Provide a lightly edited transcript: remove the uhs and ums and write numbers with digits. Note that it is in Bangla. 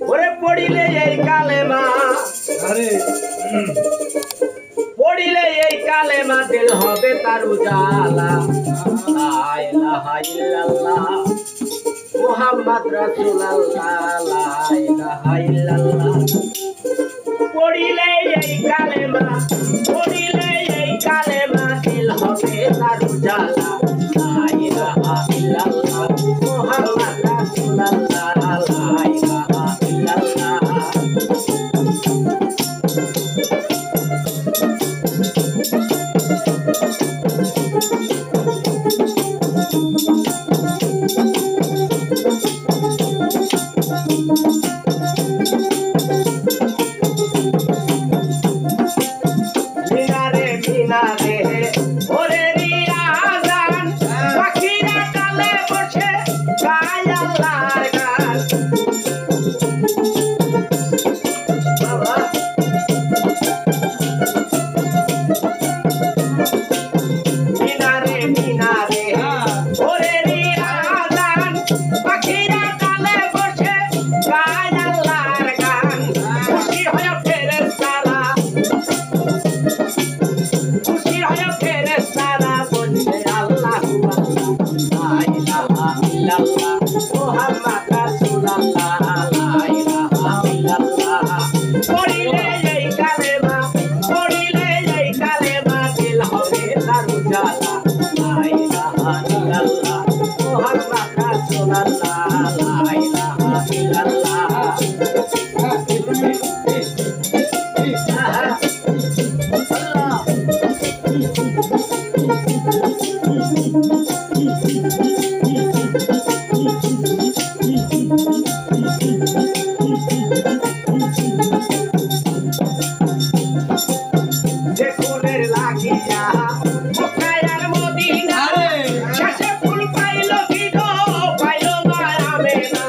ওরে পড়িলে এই কালেমা আরে পড়িলে এই কালেমা দিল হবে তার উজালা লা ইলাহা ইল্লাল্লাহ মুহাম্মদ রাসূলুল্লাহ লা ইলাহা ইল্লাল্লাহ পড়িলে এই কালেমা দিল হবে তার উজালা লা ইলাহা ইল্লাল্লাহ মুহাম্মদ রাসূলুল্লাহ লা ইলাহা ইল্লাল্লাহ মিনারে ওরে রিয়াজান পাখিরা ডালে বসে গায় আল্লাহর গান বাবা মিনারে ওরে রিয়াজান পাখিরা ডালে বসে গায় আল্লাহর গান খুশি হয়ে ফেরেশতারা মুহাম্মদ রাসূলুল্লাহ লা ইলাহা ইল্লাল্লাহ পড়িলে এই কালেমা দিল হবে তার উজালা লা ইলাহা ইল্লাল্লাহ মুহাম্মদ রাসূলুল্লাহ লা ইলাহা ইল্লাল্লাহ দেখুনের লাগিয়া মক্কার মদিনা শেষে ফুল পাইল কি গো পাইল না আমেনা